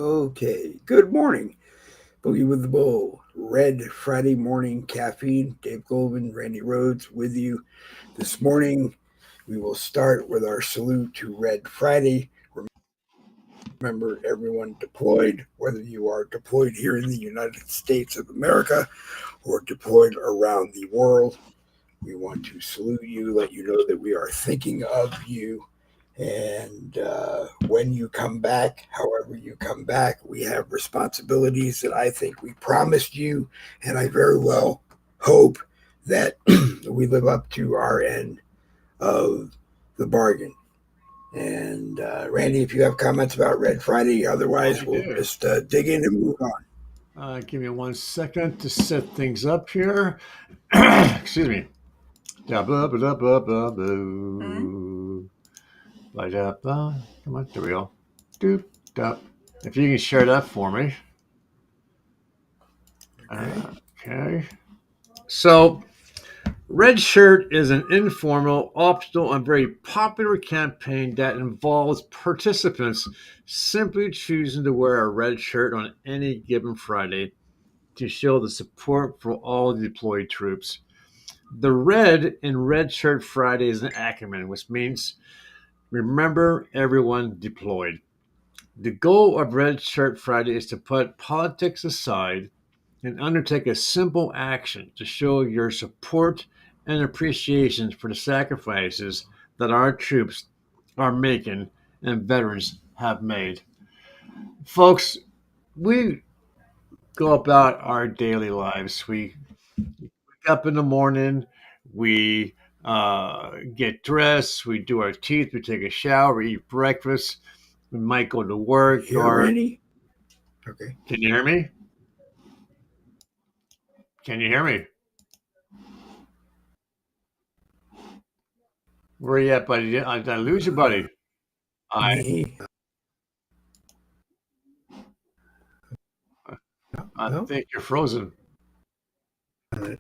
Okay, good morning. Boogie with the Bull, Red Friday Morning Caffeine. Dave Glovin Randy Rhodes with you this morning. We will start with our salute to Red Friday. Remember, everyone deployed, whether you are deployed here in the United States of America or deployed around the world, we want to salute you, let you know that we are thinking of you. And when you come back, however you come back, we have responsibilities that I think we promised you. And I very well hope that we live up to our end of the bargain. And Randy, if you have comments about Red Friday, otherwise I we'll do. just dig in and move on. Give me 1 second to set things up here. Excuse me. Da, blah, blah, blah, blah, blah. Blah, da, blah. Come on, there we go. Doop, da. If you can share that for me. Okay. Okay. So, Red Shirt is an informal, optional, and very popular campaign that involves participants simply choosing to wear a red shirt on any given Friday to show the support for all deployed troops. The red in Red Shirt Friday is an acronym, which means remember everyone deployed. The goal of Red Shirt Friday is to put politics aside and undertake a simple action to show your support and appreciation for the sacrifices that our troops are making and veterans have made. Folks, we go about our daily lives. We wake up in the morning, we get dressed, we do our teeth, we take a shower, we eat breakfast, we might go to You work, here, or Randy? Okay. can you hear me? Can you hear me? Where you at, buddy? Did I lose you, buddy? I Me? I No? think you're frozen. Uh,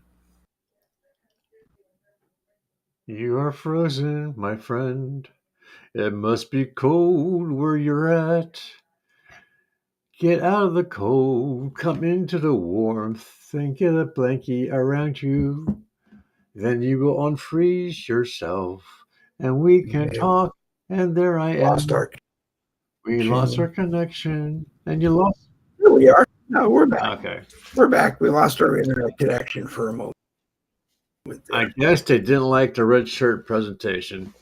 You are frozen, my friend. It must be cold where you're at. Get out of the cold, come into the warmth, and get a blankie around you. Then you will unfreeze yourself, and we we can may have talk. And there I lost am. our We lost our connection. connection, and you lost. Here we are. No, we're back. Okay. We're back. We lost our internet connection for a moment I there. guess they didn't like the red shirt presentation.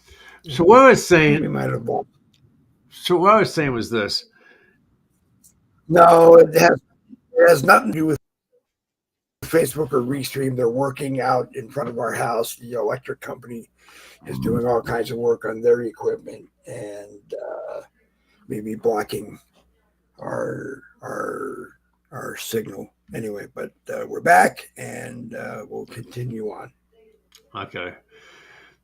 So what I was saying. We might have lost. So what I was saying was this. No, it has nothing to do with Facebook or Restream. They're working out in front of our house. The electric company is doing all kinds of work on their equipment and maybe blocking our signal. Anyway, but we're back and we'll continue on. Okay.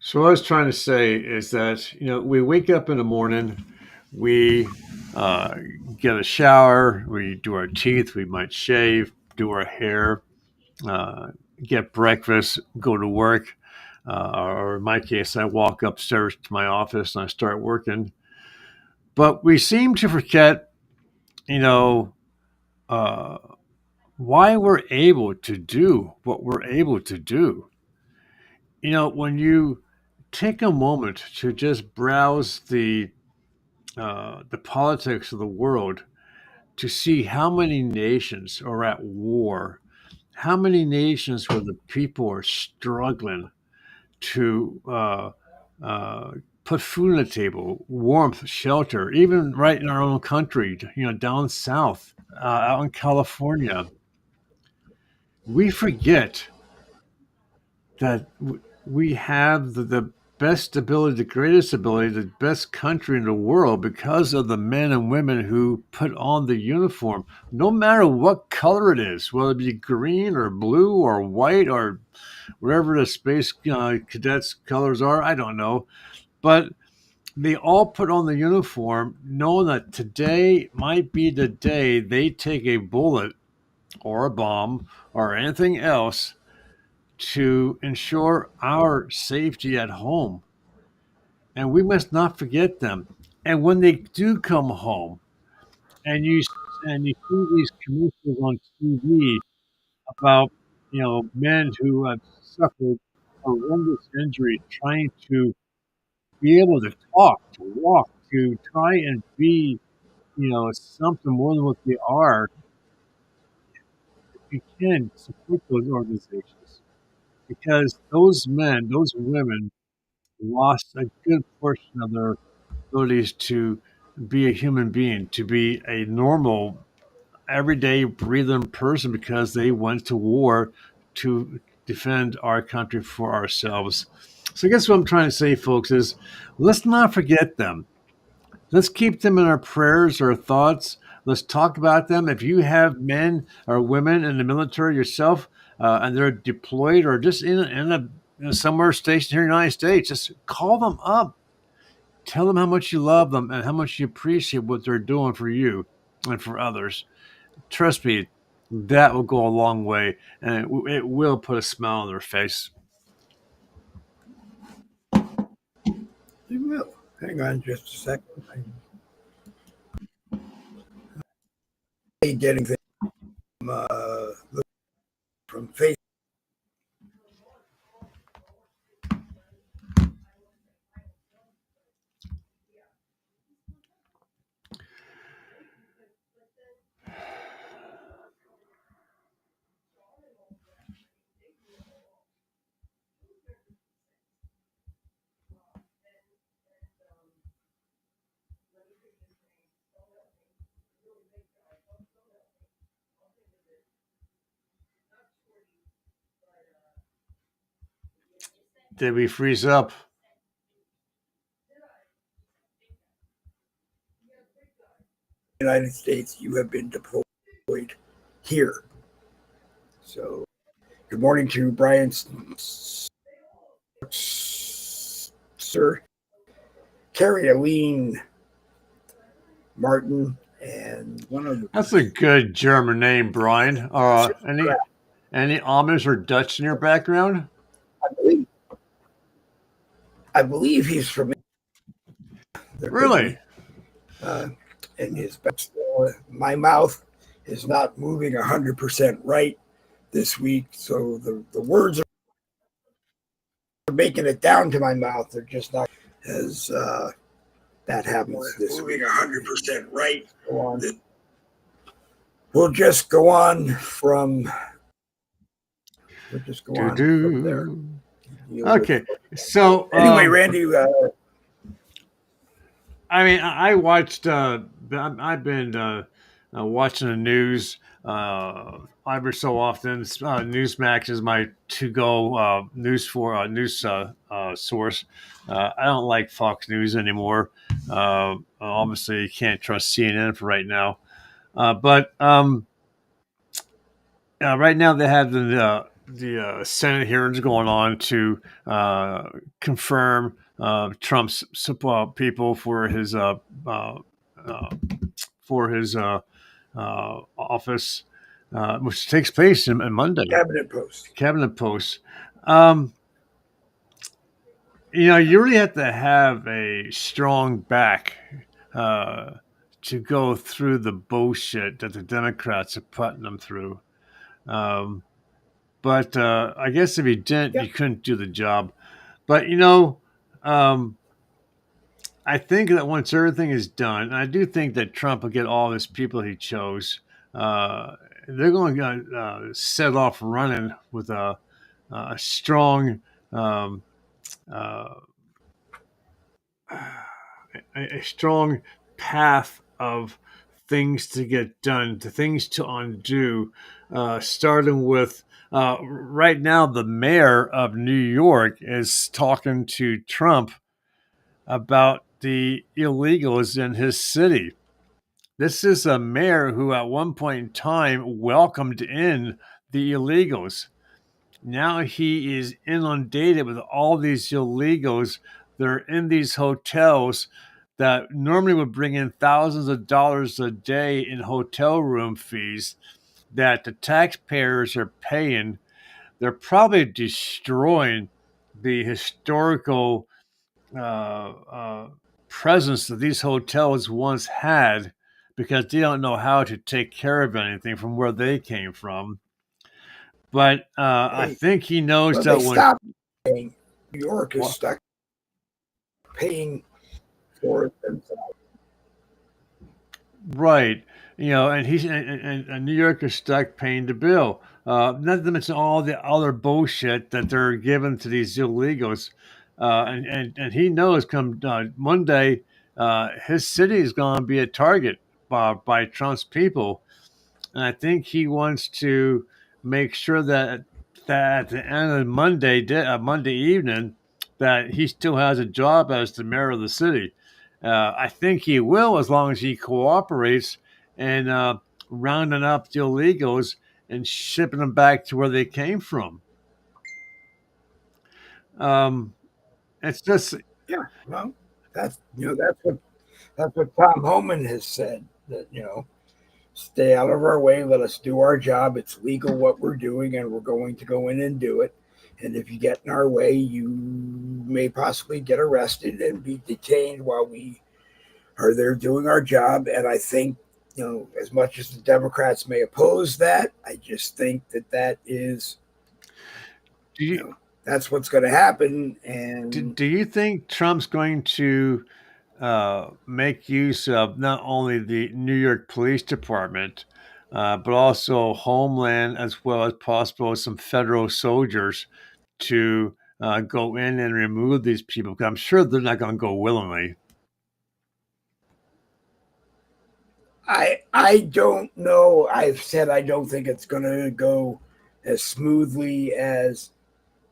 So what I was trying to say is that we wake up in the morning, we uh, get a shower, we do our teeth, we might shave, do our hair, uh, get breakfast, go to work, or in my case, I walk upstairs to my office and I start working. But we seem to forget, you know, uh, why we're able to do what we're able to do. When you take a moment to just browse the politics of the world to see how many nations are at war, how many nations where the people are struggling to uh, put food on the table, warmth, shelter, even right in our own country, down south, out in California. We forget that we have the best ability, the greatest ability, the best country in the world because of the men and women who put on the uniform, no matter what color it is, whether it be green or blue or white or whatever the space cadets colors are. I don't know. But they all put on the uniform knowing that today might be the day they take a bullet or a bomb or anything else to ensure our safety at home. And we must not forget them. And when they do come home and you and you see these commercials on TV about men who have suffered horrendous injuries trying to be able to talk, to walk, to try and be something more than what they are. You can support those organizations because those men, those women lost a good portion of their abilities to be a human being, to be a normal, everyday, breathing person because they went to war to defend our country for ourselves. So, I guess what I'm trying to say, folks, is let's not forget them. Let's keep them in our prayers, our thoughts. Let's talk about them. If you have men or women in the military yourself, and they're deployed or just somewhere stationed here in the United States, just call them up. Tell them how much you love them and how much you appreciate what they're doing for you and for others. Trust me, that will go a long way, and it will put a smile on their face. It will. Hang on just a second. I'm getting things from Facebook. Did we freeze up? United States, you have been deployed here. So, good morning to Brian, Sir, Carrie, Aline, Martin, and one of That's a good German name, Brian. Any Amish or Dutch in your background? I believe, I believe he's from there. Really? And his my mouth is not moving 100% right this week, so the words are making it down to my mouth. They're just not as that happens this moving week. 100% right. Go on. We'll just go on from. We'll just go on from there. Okay, so anyway, Randy. I watched. I've been watching the news every so often. Newsmax is my to-go news source. I don't like Fox News anymore. Obviously, you can't trust CNN for right now. But right now they have the Senate hearings going on to confirm Trump's people for his office, which takes place on Monday. Cabinet post. You really have to have a strong back to go through the bullshit that the Democrats are putting them through. But I guess if you didn't, you couldn't do the job. But I think that once everything is done, and I do think that Trump will get all his people he chose. They're going to set off running with a strong, a strong path of things to get done, to things to undo, starting with right now, the mayor of New York is talking to Trump about the illegals in his city. This is a mayor who at one point in time welcomed in the illegals. Now he is inundated with all these illegals that are in these hotels that normally would bring in thousands of dollars a day in hotel room fees that the taxpayers are paying. They're probably destroying the historical presence that these hotels once had because they don't know how to take care of anything from where they came from. But I Hey, think he knows well, that they when stopped paying. New York is well, stuck paying for it themselves. right, and and New York is stuck paying the bill. Not to mention all the other bullshit that they're giving to these illegals, and he knows come Monday, his city is going to be a target by Trump's people, and I think he wants to make sure that at the end of Monday evening, that he still has a job as the mayor of the city. I think he will as long as he cooperates and rounding up the illegals and shipping them back to where they came from. Um, it's just Yeah, well, that's what Tom Homan has said. That stay out of our way, let us do our job. It's legal what we're doing, and we're going to go in and do it. And if you get in our way, you may possibly get arrested and be detained while we are there doing our job. And I think, as much as the Democrats may oppose that, I just think that is, do you, that's what's going to happen. And do you think Trump's going to make use of not only the New York Police Department, but also Homeland, as well as possible some federal soldiers to go in and remove these people? Because I'm sure they're not going to go willingly. I don't know. I've said I don't think it's going to go as smoothly as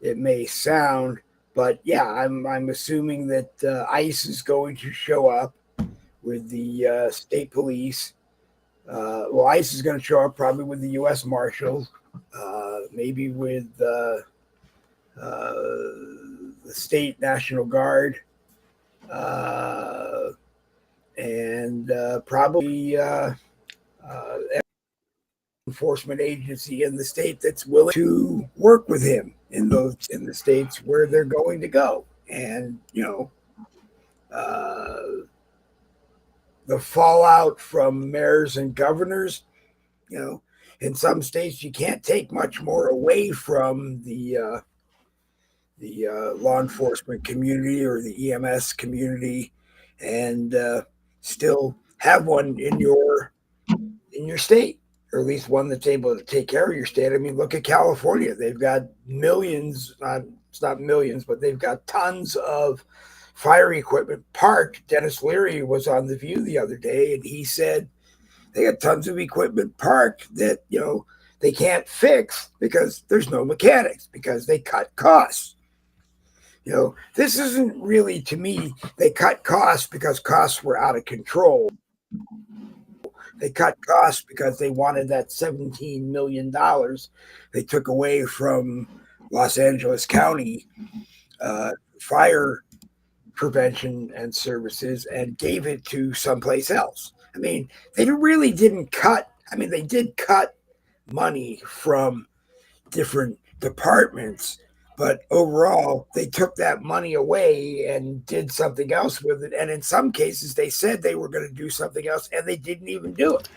it may sound, but yeah, I'm assuming that ICE is going to show up with the state police. Well, ICE is going to show up probably with the U.S. Marshals, maybe with the state National Guard, uh, and probably enforcement agency in the state that's willing to work with him in the states where they're going to go. And uh, the fallout from mayors and governors, you know, in some states you can't take much more away from the law enforcement community or the EMS community, and still have one in your state, or at least one that's able to take care of your state. I mean, look at California. They've got millions, it's not millions, but they've got tons of fire equipment parked. Dennis Leary was on The View the other day, and he said they got tons of equipment parked that, they can't fix because there's no mechanics, because they cut costs. This isn't really, to me, they cut costs because costs were out of control. They cut costs because they wanted that $17 million they took away from Los Angeles County fire prevention and services and gave it to someplace else. I mean, they really didn't cut. I mean, they did cut money from different departments, but overall, they took that money away and did something else with it. And in some cases, they said they were going to do something else, and they didn't even do it.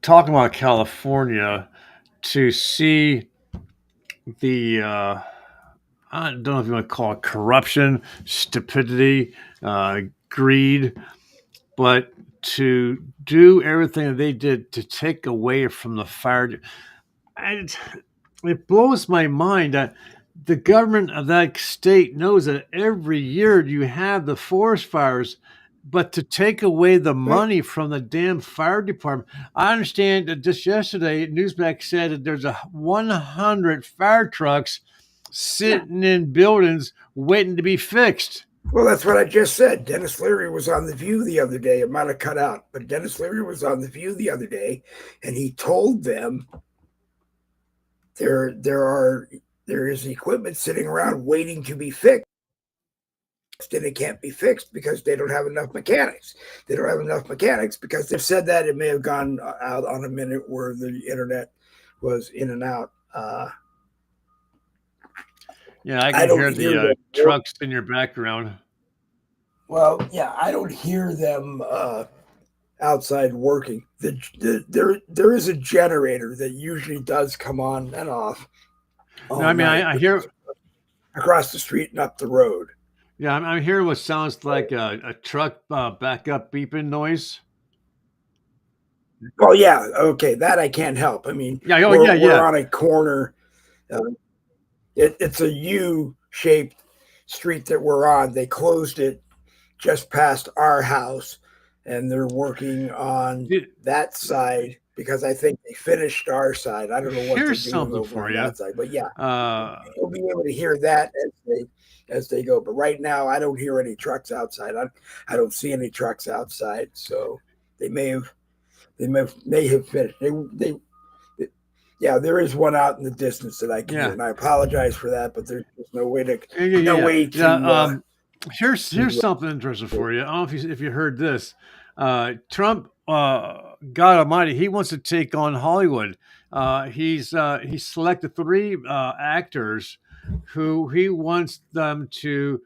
Talking about California, to see the I don't know if you want to call it corruption, stupidity, greed, but to do everything that they did to take away from the fire, it, it blows my mind that the government of that state knows that every year you have the forest fires, but to take away the Right? money from the damn fire department. I understand that just yesterday, Newsmax said that there's 100 fire trucks Yeah. sitting in buildings waiting to be fixed. Well, that's what I just said. Dennis Leary was on The View the other day. It might have cut out, but Dennis Leary was on The View the other day, and he told them there is equipment sitting around waiting to be fixed, and it can't be fixed because they don't have enough mechanics. They don't have enough mechanics because they've said that. It may have gone out on a minute where the internet was in and out. Yeah, I I can don't hear hear the them. trucks in your background. Well, yeah, I don't hear them outside working. There is a generator that usually does come on and off No, all I mean, night, I which hear, is across the street and up the road. yeah, I'm hearing what sounds like a truck backup beeping noise. Oh yeah, okay, that I can't help. I mean, Yeah, oh we're yeah, we're yeah. on a corner. Uh, it's a U-shaped street that we're on. They closed it just past our house, and they're working on Did, that side because I think they finished our side. I don't know what they're here's doing something over for on you. that side, but yeah, Uh, you'll be able to hear that as they go. But right now, I don't hear any trucks outside. I don't see any trucks outside, so they may have finished. Yeah, there is one out in the distance that I can hear, yeah, and I apologize for that, but there's no way to yeah, yeah, yeah, no yeah. way Yeah, here's to something interesting for you. I don't know if you heard this. Trump, God Almighty, he wants to take on Hollywood. He selected three actors who he wants them to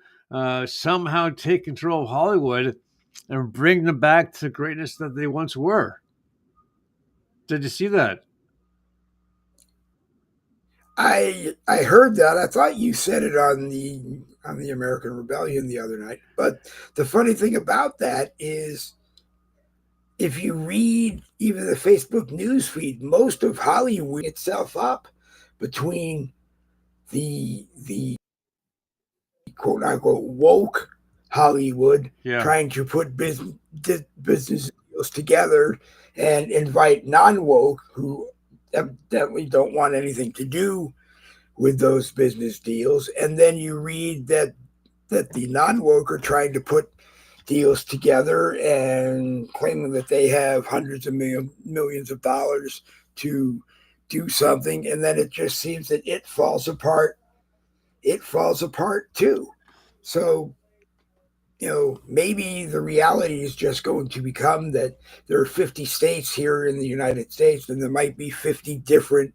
somehow take control of Hollywood and bring them back to the greatness that they once were. Did you see that? I heard that. I thought you said it on the American Rebellion the other night. But the funny thing about that is if you read even the Facebook news feed, most of Hollywood itself up between the quote unquote woke Hollywood Yeah. trying to put business deals together and invite non woke who evidently don't want anything to do with those business deals. And then you read that the non woke are trying to put deals together and claiming that they have hundreds of millions of dollars to do something, and then it just seems that it falls apart. It falls apart too. So maybe the reality is just going to become that there are 50 states here in the United States, and there might be 50 different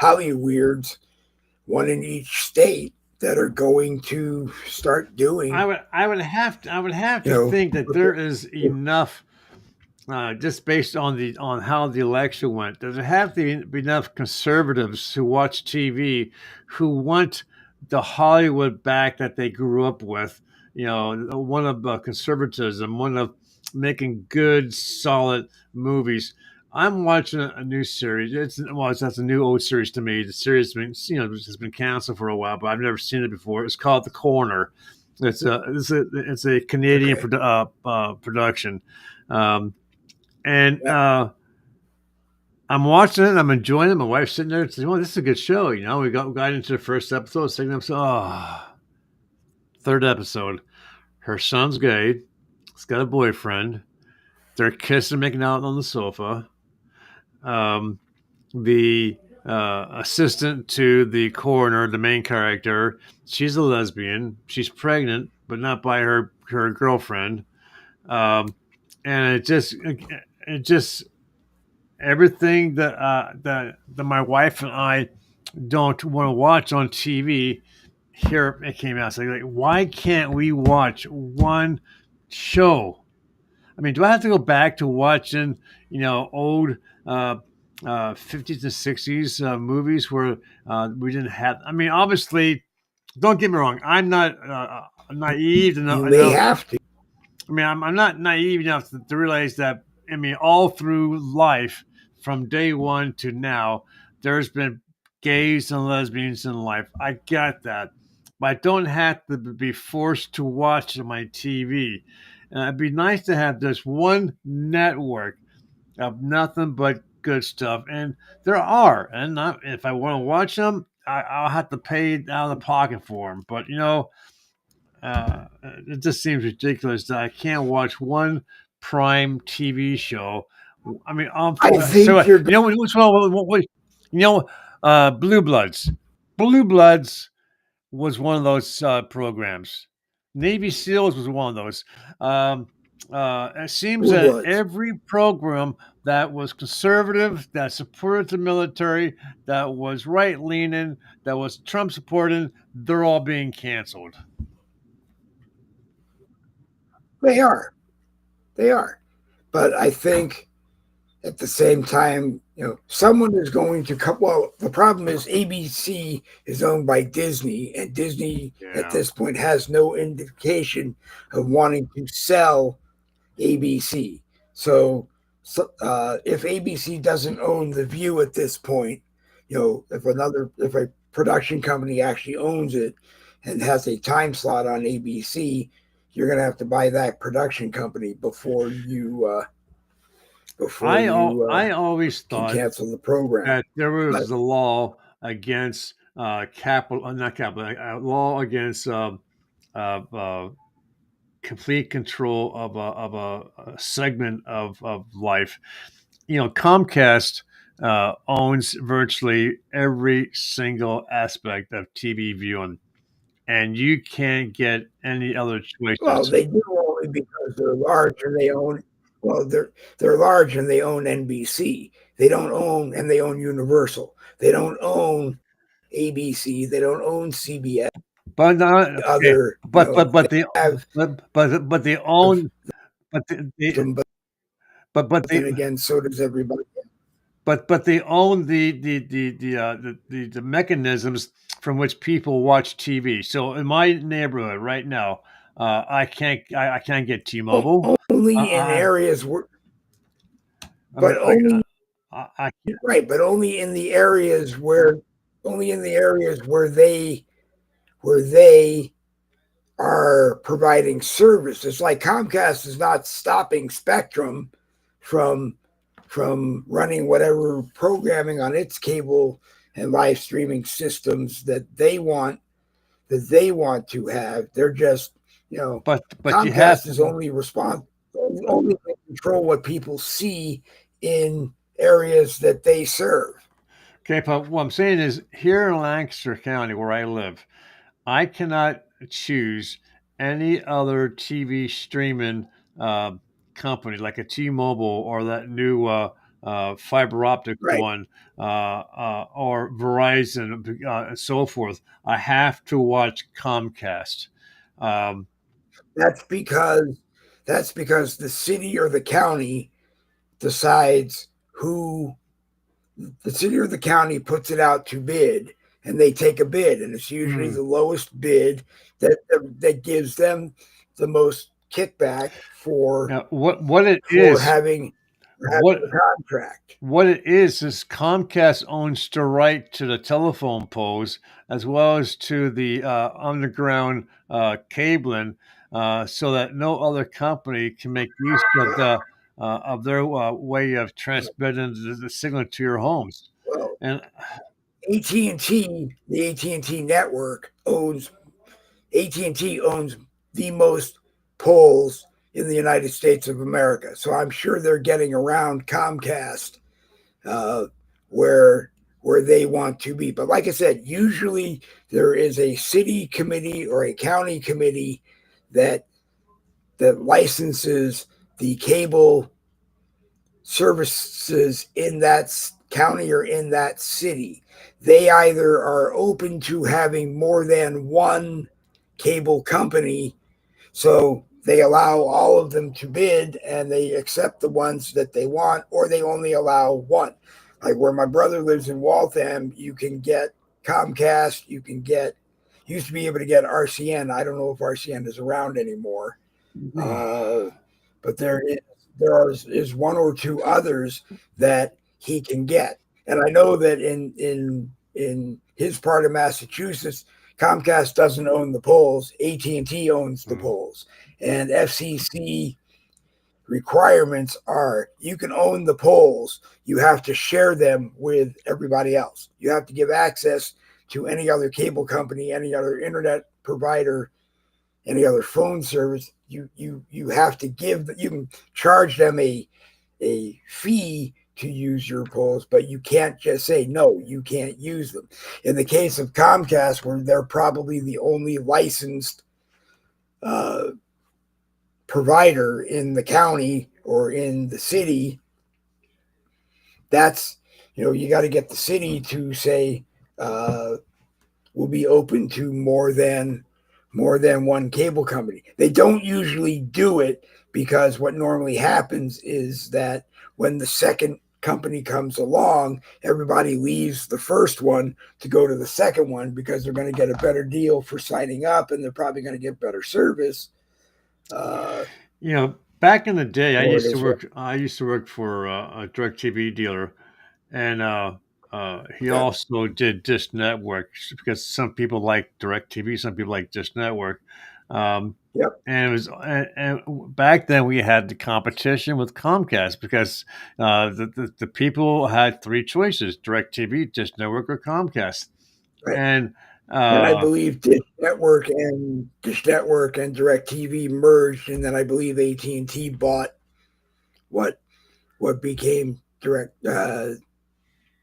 Hollyweirds, one in each state, that are going to start doing, I would have to think that there is enough just based on how the election went. Does it have to be enough conservatives who watch TV who want the Hollywood back that they grew up with? One of conservatism, one of making good, solid movies. I'm watching a new series. That's a new old series to me. The series has been canceled for a while, but I've never seen it before. It's called The Corner. It's a Canadian okay. production. Um, and Yeah. I'm watching it and I'm enjoying it. My wife's sitting there saying, "Well, this is a good show." We got into the first episode, second episode, third episode. Her son's gay. He's got a boyfriend. They're kissing, making out on the sofa. Um, the assistant to the coroner, the main character, she's a lesbian. She's pregnant, but not by her girlfriend. Um, and it just everything that my wife and I don't want to watch on TV. Here it came out. It's like, why can't we watch one show? I mean, do I have to go back to watching, old uh, 50s and 60s movies where we didn't have? I mean, obviously, don't get me wrong. I'm not naive to You know. may have to. I mean, I'm not naive enough to realize that. I mean, all through life, from day one to now, there's been gays and lesbians in life. I get that, but I don't have to be forced to watch my TV. And it'd be nice to have just one network of nothing but good stuff, and there are. And if I want to watch them, I'll have to pay out of the pocket for them. But it just seems ridiculous that I can't watch one prime TV show. I mean, I so think you're which one? Blue Bloods. Blue Bloods was one of those programs. Navy SEALs was one of those. It seems Blue that Bloods. every program that was conservative, that supported the military, that was right leaning, that was Trump supporting, they're all being canceled. They are. They are. but I think at the same time, someone is going to come. Well, the problem is ABC is owned by Disney, and Disney at Yeah. this point has no indication of wanting to sell ABC. So if ABC doesn't own The View at this point, if a production company actually owns it and has a time slot on ABC, you're going to have to buy that production company before you I always can thought cancel the program. that there But was a law against capital, not capital, a law against uh, complete control of a segment of life. Comcast owns virtually every single aspect of TV viewing, and you can't get any other well, choices. they do only because they're large and they own. Well, they're large and they own NBC. They don't own and they own Universal. They don't own ABC. They don't own CBS. But not okay. Other, But they they have but they own but they them, but but they then again, so does everybody. but they own the mechanisms from which people watch TV. So in my neighborhood right now, I can't get T-Mobile. Only in I areas where, I mean but only I can't. right, but only in the areas where, only in the areas where they are providing service. It's like Comcast is not stopping Spectrum from running whatever programming on its cable and live streaming systems that they want to have. They're just, But you have Comcast is only control what people see in areas that they serve. okay. But what I'm saying is, here in Lancaster County, where I live, I cannot choose any other TV streaming uh, company like a T-Mobile or that new fiber optic Right. one or Verizon and so forth. I have to watch Comcast. Um, That's because that's because the city or the county decides who the city or the county puts it out to bid, and they take a bid, and it's usually mm, the lowest bid that gives them the most kickback for now, what it for is, having for what having the contract. What it is Comcast owns the right to the telephone poles as well as to the underground cabling, so that no other company can make use of their way of transmitting the signal to your homes. Well, And AT&T, the AT&T network owns AT&T owns the most poles in the United States of America. So I'm sure they're getting around Comcast uh, where they want to be. But like I said, usually there is a city committee or a county committee that licenses the cable services in that county or in that city. They either are open to having more than one cable company, so they allow all of them to bid and they accept the ones that they want, or they only allow one. Like where my brother lives in Waltham, you can get Comcast, used to be able to get RCN. I don't know if RCN is around anymore. Uh, but there is one or two others that he can get. And I know that in his part of Massachusetts, Comcast doesn't own the poles. AT&T owns the poles. And FCC requirements are you can own the poles. You have to share them with everybody else. You have to give access to any other cable company, any other internet provider, any other phone service. You have to give. You can charge them a fee to use your poles, but you can't just say no, you can't use them. In the case of Comcast, where they're probably the only licensed uh, provider in the county or in the city, that's you got to get the city to say will be open to more than one cable company. They don't usually do it because what normally happens is that when the second company comes along, everybody leaves the first one to go to the second one because they're going to get a better deal for signing up, and they're probably going to get better service. Uh, Back in the day, or it is what. I used to work for a direct TV dealer, and he Yeah. also did Dish Network because some people like direct TV, some people like Dish Network. Um, Yep. and it was and back then we had the competition with Comcast because the people had three choices: direct TV, Dish Network, or Comcast. Right. And And I uh, believe Dish Network and DirecTV merged, and then I believe AT&T bought what what became the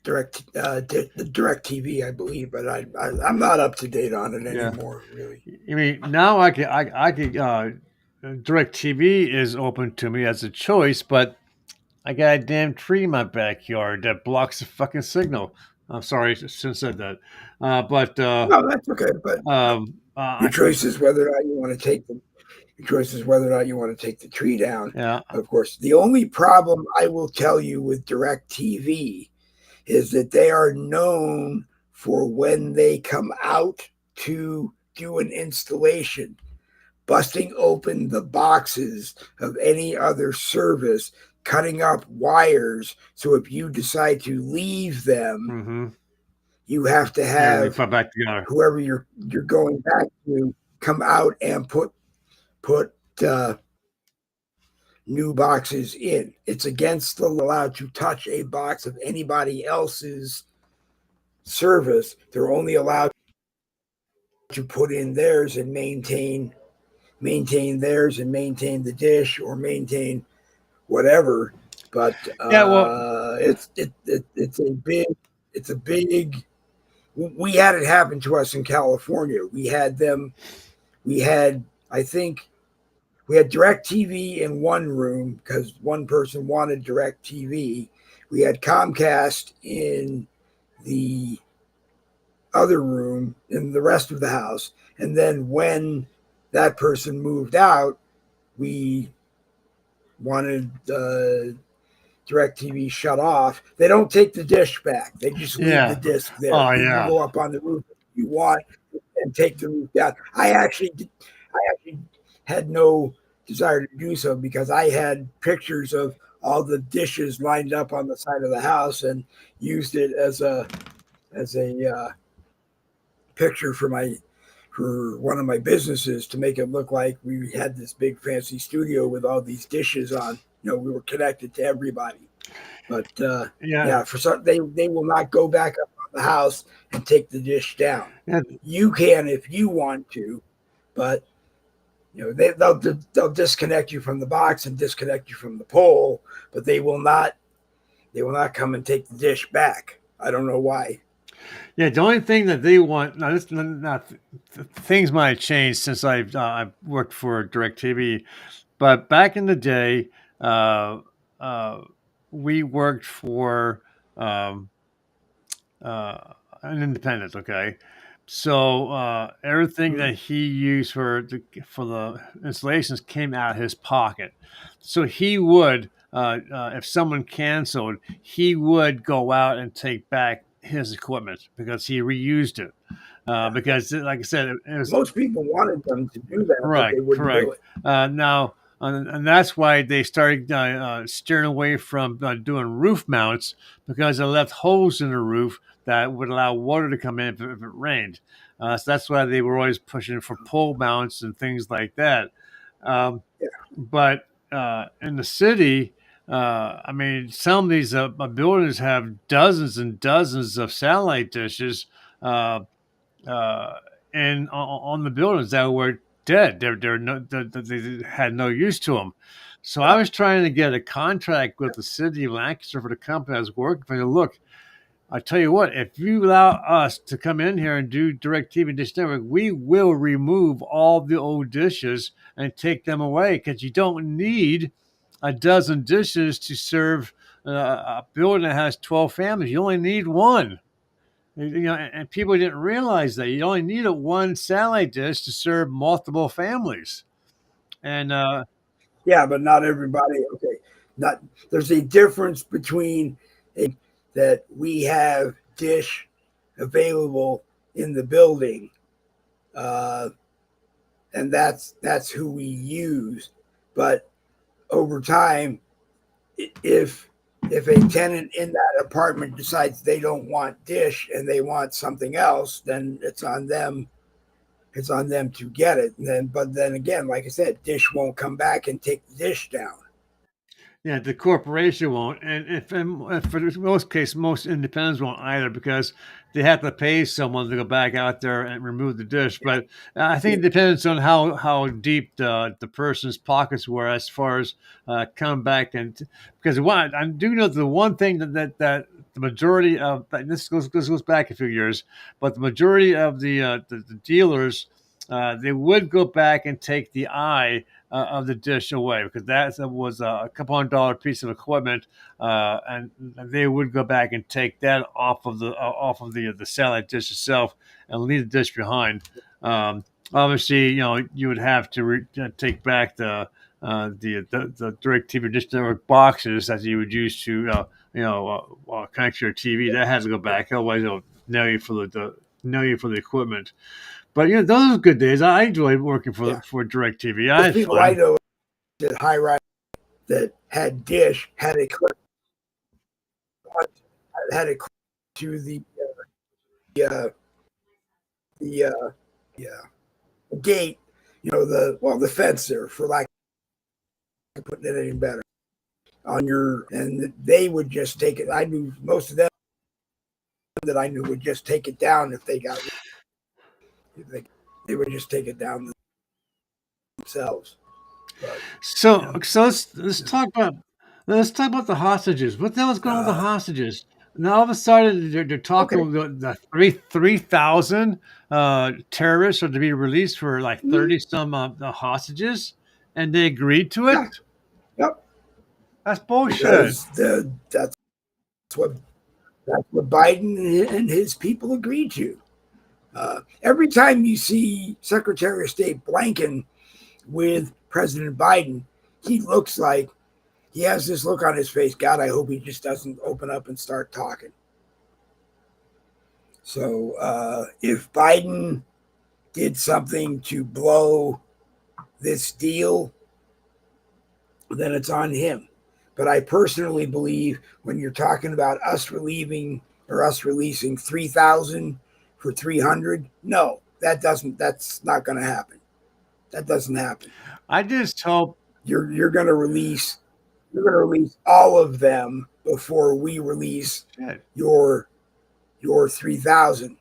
Direct TV, I believe, but I'm not up to date on it yeah, anymore, really. I mean, now I could direct TV is open to me as a choice, but I got a damn tree in my backyard that blocks the fucking signal. I'm sorry, I shouldn't have said that. But No, that's okay. But I your can, choice is whether or not you want to take the your choice is whether or not you want to take the tree down. yeah, Of course, the only problem I will tell you with Direct TV is that they are known for when they come out to do an installation, busting open the boxes of any other service, cutting up wires. So if you decide to leave them, mm-hmm. you have to Everything have put back together. whoever you're going back to come out and put new boxes in. It's against the law allowed to touch a box of anybody else's service. They're only allowed to put in theirs and maintain theirs and maintain the dish or maintain whatever. But Yeah, well, it's a big. We had it happen to us in California. We had I think we had Direct TV in one room because one person wanted Direct TV. We had Comcast in the other room in the rest of the house. And then when that person moved out, we wanted DirecTV shut off. They don't take the dish back. They just leave the yeah, disc there. oh You can yeah, go up on the roof if you want and take the roof down. I actually had no desire to do so because I had pictures of all the dishes lined up on the side of the house and used it as a picture for one of my businesses to make it look like we had this big fancy studio with all these dishes on. We were connected to everybody. But yeah, yeah, for some they will not go back up on the house and take the dish down. yeah, You can if you want to, but they'll disconnect you from the box and disconnect you from the pole, but they will not come and take the dish back. I don't know why. yeah. The only thing that they want now, this not things might have changed since I've worked for DirecTV, but back in the day, uh, uh, we worked for um, an independent. Okay, so everything Mm. that he used for the installations came out of his pocket. So he would, if someone canceled, he would go out and take back his equipment because he reused it. Because, like I said, it was Most people wanted them to do that, but right, they wouldn't do correct. it. Now, and that's why they started steering away from doing roof mounts because it left holes in the roof that would allow water to come in if it rained. So that's why they were always pushing for pole mounts and things like that. Um, Yeah. but in the city, I mean, some of these buildings have dozens and dozens of satellite dishes. Uh, uh, and on the buildings that were dead. They had no use to them. So I was trying to get a contract with the city of Lancaster for the company I was working for. Look, I tell you what, if you allow us to come in here and do direct TV and Dish Network, we will remove all the old dishes and take them away because you don't need a dozen dishes to serve a building that has 12 families. You only need one. And people didn't realize that you only needed one satellite dish to serve multiple families. And Yeah, Yeah, but not everybody. Okay, not there's a difference between that we have dish available in the building, uh, and that's who we use. But over time, if a tenant in that apartment decides they don't want dish and they want something else, then it's on them. It's on them to get it. And then, but then again, like I said, dish won't come back and take the dish down. Yeah, the corporation won't, and if for the most case, most independents won't either because they have to pay someone to go back out there and remove the dish. But I think Yeah, it depends on how deep the person's pockets were as far as come back because one I do know the one thing that the majority of this goes back a few years, but the majority of the dealers they would go back and take the eye of the dish away because that was a couple $100 piece of equipment, and they would go back and take that off of the satellite dish itself and leave the dish behind. Obviously, you would have to take back the DirecTV Dish Network boxes that you would use to connect to your TV. That has to go back, otherwise they'll nail you for nail you for the equipment. But those are good days. I enjoyed working yeah. for DirecTV. I Most had people I fun. know that high rise that had dish had a clip had a clip to uh, the gate, the fence there for lack of putting it any better on your, and they would just take it. I knew most of them that I knew would just take it down if they got if they would just take it down themselves. But So let's talk about the hostages. What the hell's going on with the uh, hostages? Now all of a sudden they're okay, talking the 3,000 terrorists are to be released for like mm-hmm. 30 some hostages, and they agreed to Yeah, it. yep, That's bullshit. because what that's what Biden and his people agreed to. Every time you see Secretary of State Blinken with President Biden, he looks like he has this look on his face. God, I hope he just doesn't open up and start talking. So if Biden did something to blow this deal, then it's on him. But I personally believe when you're talking about us relieving or us releasing 3,000 for 300, no, that's not going to happen. That doesn't happen. I just hope You're going to release all of them before we release shit. your 3,000,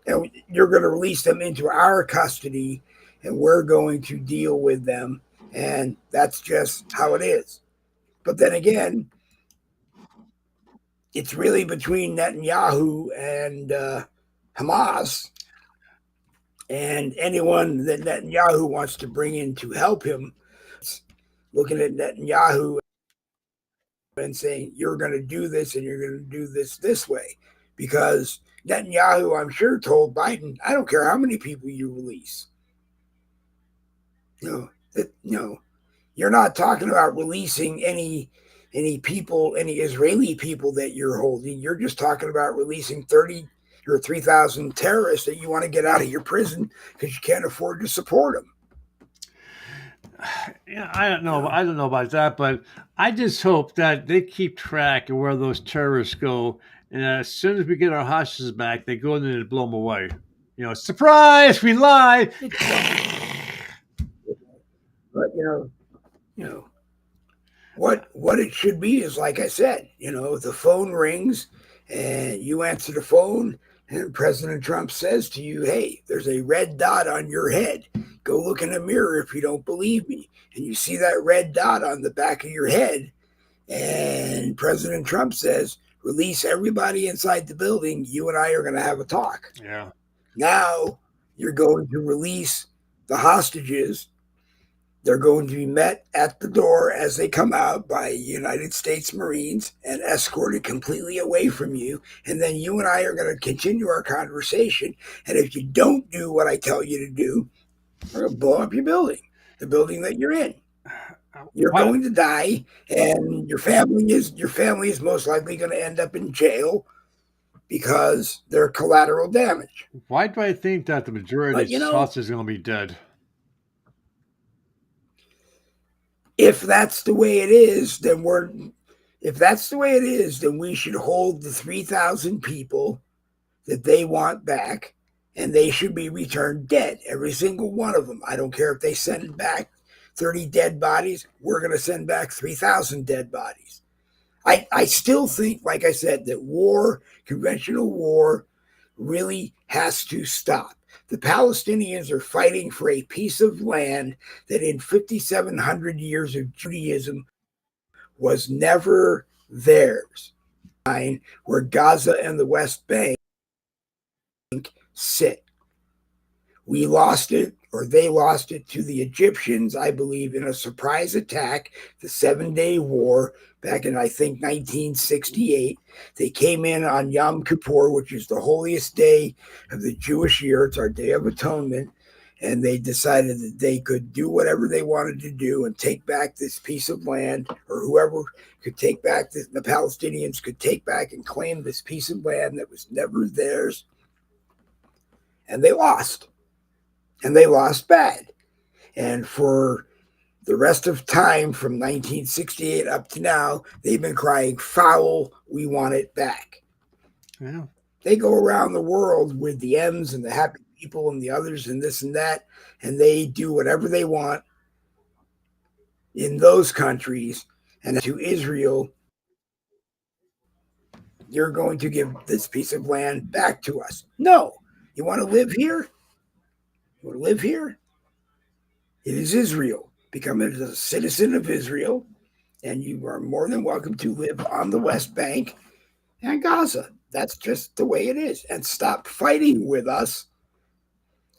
and you're going to release them into our custody, and we're going to deal with them, and that's just how it is. But then again, it's really between Netanyahu and Hamas, and anyone that Netanyahu wants to bring in to help him. Looking at Netanyahu and saying, you're going to do this and you're going to do this way. Because Netanyahu, I'm sure, told Biden, I don't care how many people you release. You're not talking about releasing any people, any Israeli people that you're holding. You're just talking about releasing 30 or 3,000 terrorists that you want to get out of your prison because you can't afford to support them. Yeah, I don't know. I don't know about that, but I just hope that they keep track of where those terrorists go, and as soon as we get our hostages back, they go in there and blow them away. Surprise! We lied. But you know, what it should be is like I said, the phone rings and you answer the phone and President Trump says to you, hey, there's a red dot on your head. Go look in the mirror if you don't believe me. And you see that red dot on the back of your head. And President Trump says, release everybody inside the building. You and I are going to have a talk. Yeah. Now you're going to release the hostages. They're going to be met at the door as they come out by United States Marines and escorted completely away from you. And then you and I are going to continue our conversation. And if you don't do what I tell you to do, we're going to blow up your building, the building that you're in. You're What? going to die, and your family is most likely going to end up in jail because they're collateral damage. Why do I think that the majority of But these hostages are going to be dead? if that's the way it is, then we should hold the 3,000 people that they want back, and they should be returned dead, every single one of them. I don't care if they send back 30 dead bodies. We're going to send back 3,000 dead bodies. I still think, like I said, that conventional war, really has to stop. The Palestinians are fighting for a piece of land that in 5,700 years of Judaism was never theirs, where Gaza and the West Bank sit. We lost it, or they lost it, to the Egyptians, I believe, in a surprise attack, the 7-Day War, back in, I think, 1968. They came in on Yom Kippur, which is the holiest day of the Jewish year. It's our Day of Atonement. And they decided that they could do whatever they wanted to do and take back this piece of land, or whoever could take back this, the Palestinians could take back and claim this piece of land that was never theirs. And they lost. And they lost bad. And for the rest of time, from 1968 up to now, they've been crying foul, we want it back. Yeah. They go around the world with the M's and the happy people and the others and this and that, and they do whatever they want in those countries. And to Israel, you're going to give this piece of land back to us. No. You want to live here? You want to live here? It is Israel. Become a citizen of Israel, and you are more than welcome to live on the West Bank and Gaza. That's just the way it is. And stop fighting with us.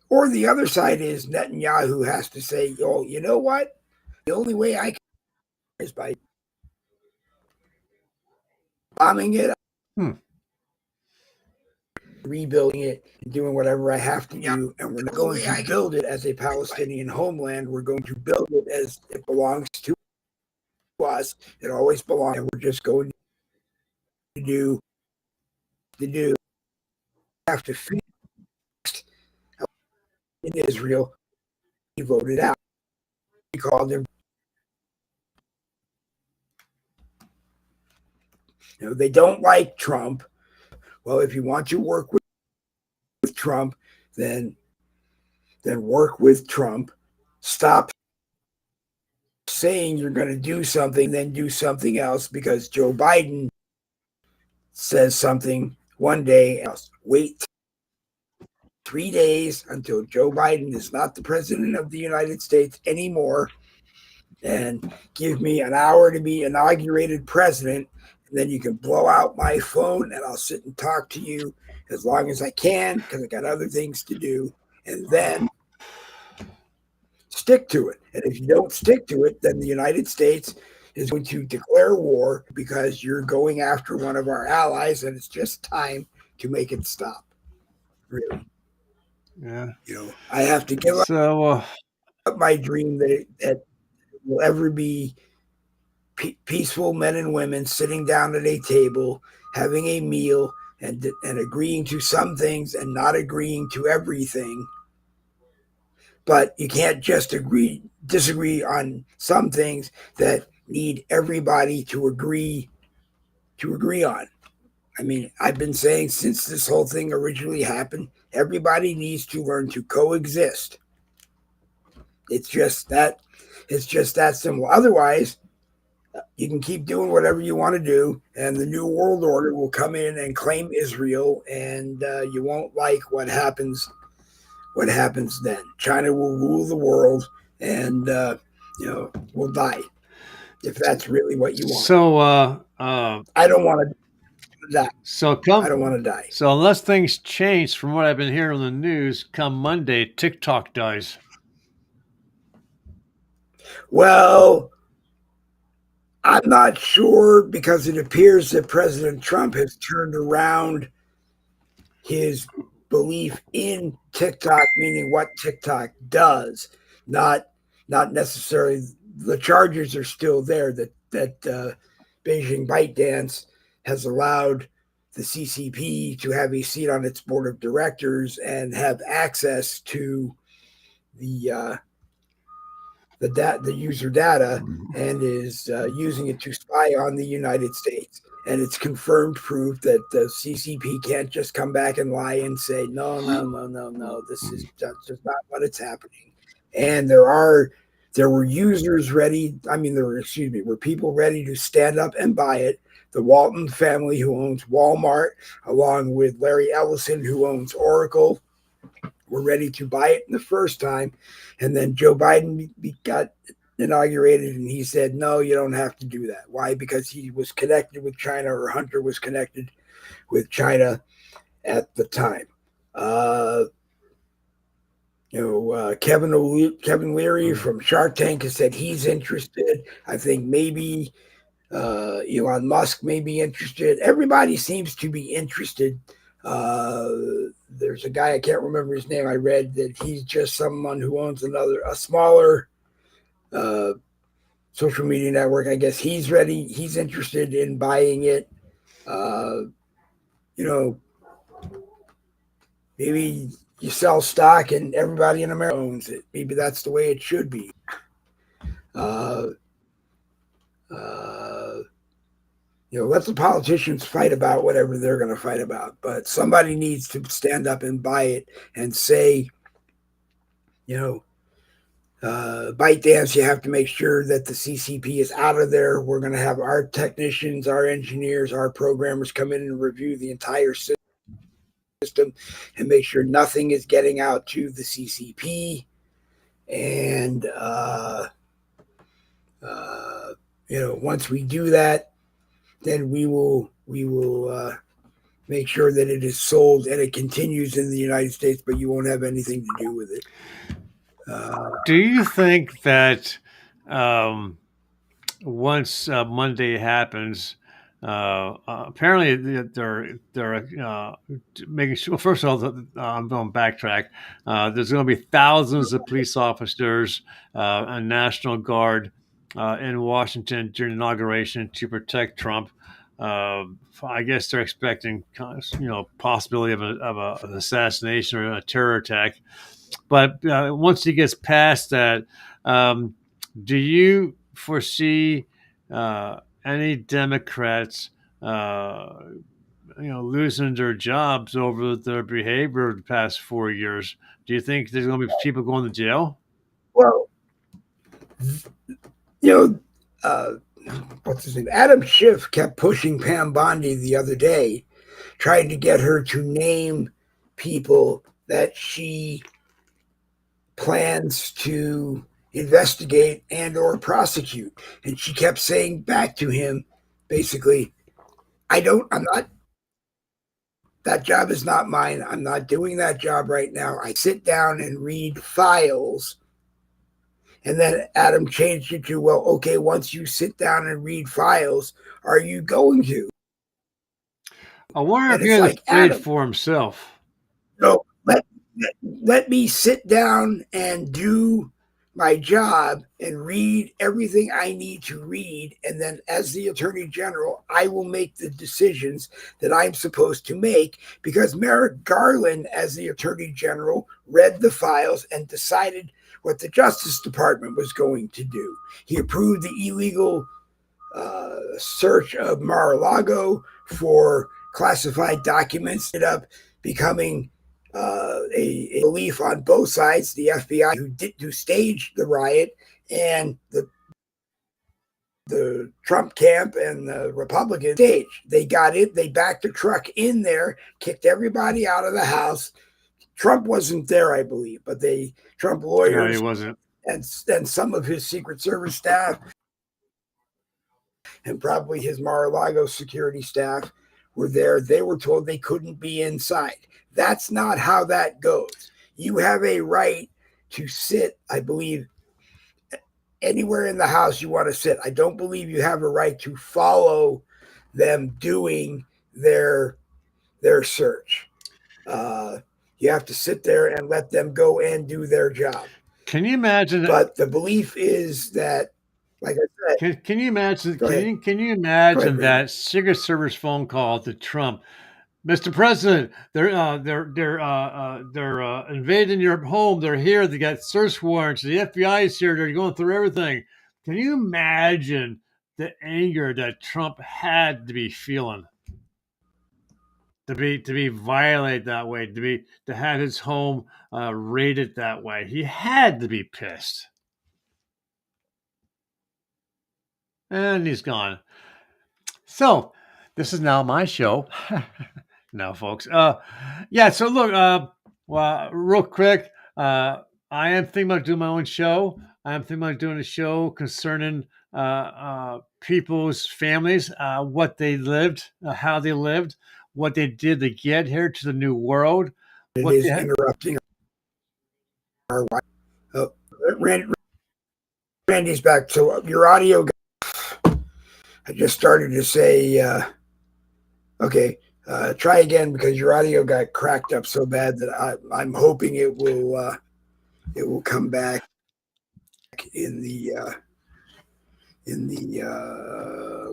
Or the other side is Netanyahu has to say, oh, you know what? The only way I can is by bombing it, rebuilding it, and doing whatever I have to do. And we're not going to build it as a Palestinian homeland. We're going to build it as it belongs to us. It always belongs. And we're just going to do have to fix in Israel. He voted out. He called him. They don't like Trump. Well, if you want to work with Trump, then work with Trump. Stop saying you're going to do something, then do something else, because Joe Biden says something one day else. Wait 3 days until Joe Biden is not the president of the United States anymore, and give me an hour to be inaugurated president, and then you can blow out my phone and I'll sit and talk to you as long as I can, because I got other things to do, and then stick to it. And if you don't stick to it, then the United States is going to declare war because you're going after one of our allies, and it's just time to make it stop. Really. Yeah. I have to give up my dream that it will ever be peaceful men and women sitting down at a table, having a meal, and agreeing to some things and not agreeing to everything. But you can't just disagree on some things that need everybody to agree on. I mean, I've been saying since this whole thing originally happened, everybody needs to learn to coexist. It's just that simple. Otherwise, you can keep doing whatever you want to do, and the New World Order will come in and claim Israel, and you won't like what happens then. China will rule the world, and we'll die if that's really what you want. So I don't want to die. I don't want to die. So unless things change from what I've been hearing on the news, come Monday, TikTok dies. Well, I'm not sure, because it appears that President Trump has turned around his belief in TikTok, meaning what TikTok does, not necessarily the charges are still there. That Beijing ByteDance has allowed the CCP to have a seat on its board of directors and have access to the the user data, and is using it to spy on the United States. And it's confirmed proof that the CCP can't just come back and lie and say, no, no, no, no, no, this is just not what it's happening. And there were users ready. I mean, were people ready to stand up and buy it. The Walton family, who owns Walmart, along with Larry Ellison, who owns Oracle, were ready to buy it the first time. And then Joe Biden got inaugurated, and he said, no, you don't have to do that. Why? Because he was connected with China, or Hunter was connected with China at the time. Kevin Leary from Shark Tank has said he's interested. I think maybe Elon Musk may be interested. Everybody seems to be interested. There's a guy, I can't remember his name, I read that he's just someone who owns a smaller social media network. I guess he's ready. He's interested in buying it. Maybe you sell stock and everybody in America owns it. Maybe that's the way it should be. Let the politicians fight about whatever they're going to fight about, but somebody needs to stand up and buy it and say, ByteDance, you have to make sure that the CCP is out of there. We're going to have our technicians, our engineers, our programmers come in and review the entire system and make sure nothing is getting out to the CCP. And, once we do that, then we will make sure that it is sold and it continues in the United States, but you won't have anything to do with it. Do you think that once Monday happens, apparently they're making sure. Well, first of all, I'm going to backtrack. There's going to be thousands of police officers and National Guard in Washington during the inauguration to protect Trump. I guess they're expecting, possibility of an assassination or a terror attack. But once he gets past that, do you foresee any Democrats, losing their jobs over their behavior the past 4 years? Do you think there's going to be people going to jail? Well, what's his name? Adam Schiff kept pushing Pam Bondi the other day, trying to get her to name people that she plans to investigate and or prosecute. And she kept saying back to him, basically, that job is not mine. I'm not doing that job right now. I sit down and read files. And then Adam changed it to, well, okay, once you sit down and read files, are you going to? I wonder And if he it's has like, afraid Adam, for himself. no, let me sit down and do my job and read everything I need to read. And then as the Attorney General, I will make the decisions that I'm supposed to make, because Merrick Garland, as the Attorney General, read the files and decided what the Justice Department was going to do. He approved the illegal search of Mar-a-Lago for classified documents. Ended up becoming a belief on both sides. The FBI, who staged the riot, and the Trump camp and the Republican stage. They got it. They backed the truck in there, kicked everybody out of the house. Trump wasn't there, I believe, but Trump lawyers, No, he wasn't. and some of his Secret Service staff and probably his Mar-a-Lago security staff were there. They were told they couldn't be inside. That's not how that goes. You have a right to sit, I believe, anywhere in the house you want to sit. I don't believe you have a right to follow them doing their search. You have to sit there and let them go and do their job. Can you imagine? But the belief is that like I said, Can you imagine? go ahead. Can you Go ahead, imagine Randy. that Secret Service phone call to Trump? Mr. President, they're invading your home. They're here. They got search warrants. The FBI is here. They're going through everything. Can you imagine the anger that Trump had to be feeling to be violated that way, to have his home raided that way? He had to be pissed, and he's gone. So this is now my show. No, folks. Yeah. So look, well, real quick, I am thinking about doing my own show. I am thinking about doing a show concerning people's families, what they lived, how they lived, what they did to get here to the new world, It what they is had. interrupting our wife. Oh, Randy's back. So your audio. I just started to say, okay, try again because your audio got cracked up so bad that I'm hoping it will come back in the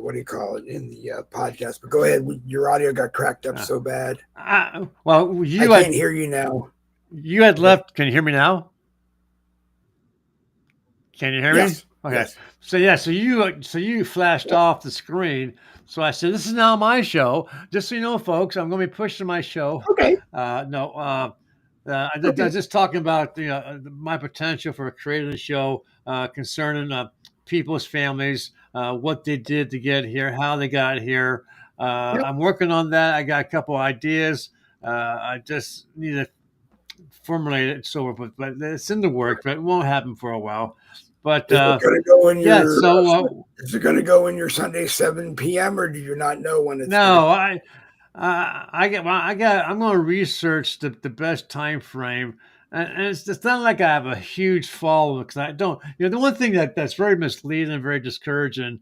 what do you call it, in the podcast. But go ahead. Your audio got cracked up so bad. Well, I can't hear you now. You had left. Can you hear me now? Can you hear me? Yes. Okay. Yes. So yeah, so you flashed off the screen. So I said, "This is now my show." Just so you know, folks, I'm going to be pushing my show. Okay. No, I Okay. was just talking about my potential for creating a show concerning people's families, what they did to get here, how they got here. Yep. I'm working on that. I got a couple ideas. I just need to formulate it, so but it's in the work, but it won't happen for a while. But Is it going to go in yeah, your? so Is it going to go in your Sunday 7 p.m. or do you not know when it's going to? no, I'm going to research the best time frame, and it's not like I have a huge following because I don't. The one thing that's very misleading and very discouraging,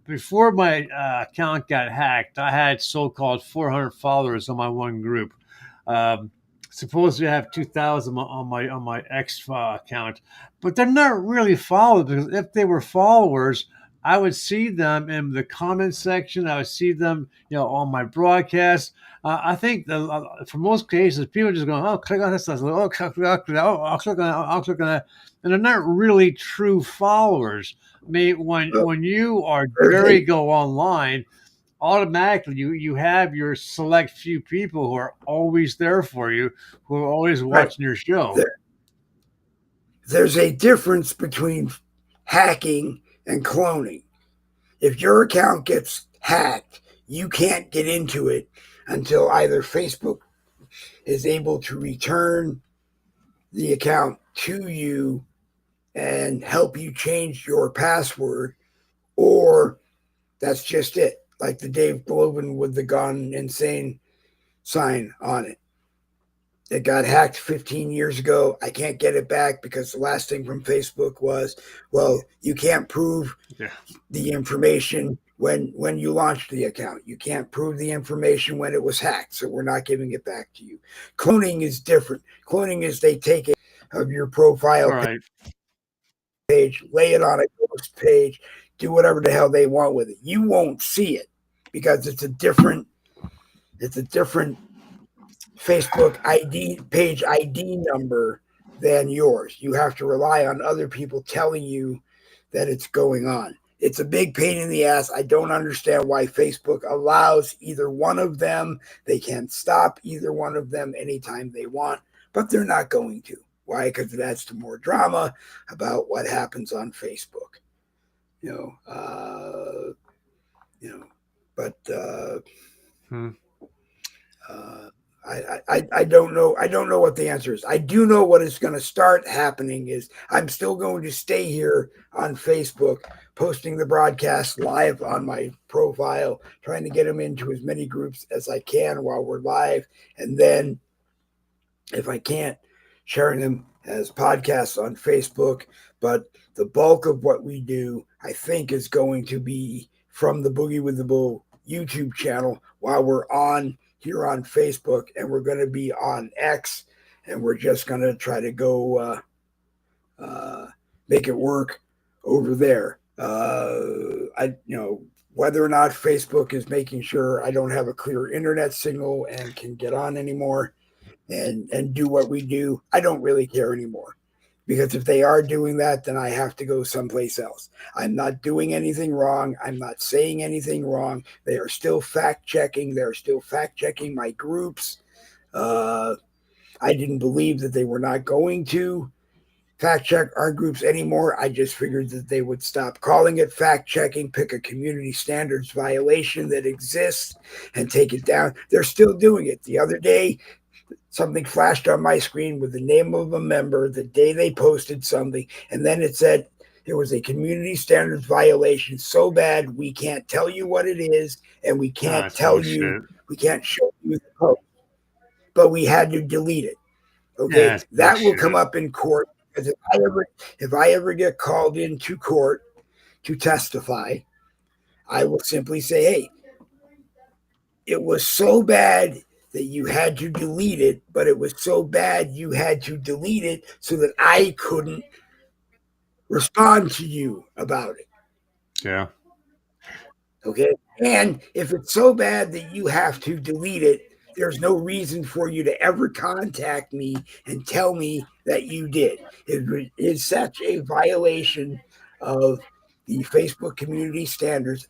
before my account got hacked, I had so-called 400 followers on my one group. Um, Supposedly, I have 2,000 on my X account, but they're not really followers because if they were followers, I would see them in the comment section. I would see them, on my broadcast. I think for most cases, people are just going, "Oh, click on this, oh, click on that, oh, I'll click on that, I'll click on that," and they're not really true followers. I mean, when you are very go online, automatically you have your select few people who are always there for you, who are always watching your show. There's a difference between hacking and cloning. If your account gets hacked, you can't get into it until either Facebook is able to return the account to you and help you change your password, or that's just it. Like the Dave Glovin with the Gone Insane sign on it. It got hacked 15 years ago. I can't get it back because the last thing from Facebook was, well, you can't prove the information when you launched the account. You can't prove the information when it was hacked, so we're not giving it back to you. Cloning is different. Cloning is they take it of your profile page, lay it on a ghost page, do whatever the hell they want with it. You won't see it because it's a different Facebook page ID number than yours. You have to rely on other people telling you that it's going on. It's a big pain in the ass. I don't understand why Facebook allows either one of them. They can stop either one of them anytime they want, but they're not going to. Why? Because it adds to more drama about what happens on Facebook. But I don't know. I don't know what the answer is. I do know what is going to start happening is I'm still going to stay here on Facebook, posting the broadcast live on my profile, trying to get them into as many groups as I can while we're live. And then if I can't, sharing them as podcasts on Facebook. But the bulk of what we do, I think, is going to be from the Boogie with the Bull YouTube channel while we're on here on Facebook, and we're going to be on X, and we're just going to try to go make it work over there. Whether or not Facebook is making sure I don't have a clear internet signal and can get on anymore and do what we do, I don't really care anymore. Because if they are doing that, then I have to go someplace else. I'm not doing anything wrong. I'm not saying anything wrong. They are still fact checking. They're still fact checking my groups. Uh, I didn't believe that they were not going to fact check our groups anymore. I just figured that they would stop calling it fact checking, pick a community standards violation that exists, and take it down. They're still doing it. The other day, something flashed on my screen with the name of a member the day they posted something, and then it said it was a community standards violation so bad we can't tell you what it is, and we Ah, can't that's tell you, bullshit. we can't show you the post, but we had to delete it. Yeah, Okay, that's that will come bullshit. up in court. Because if I ever get called into court to testify, I will simply say, hey, it was so bad that you had to delete it, but it was so bad you had to delete it so that I couldn't respond to you about it. Yeah. Okay. And if it's so bad that you have to delete it, there's no reason for you to ever contact me and tell me that you did. It is such a violation of the Facebook community standards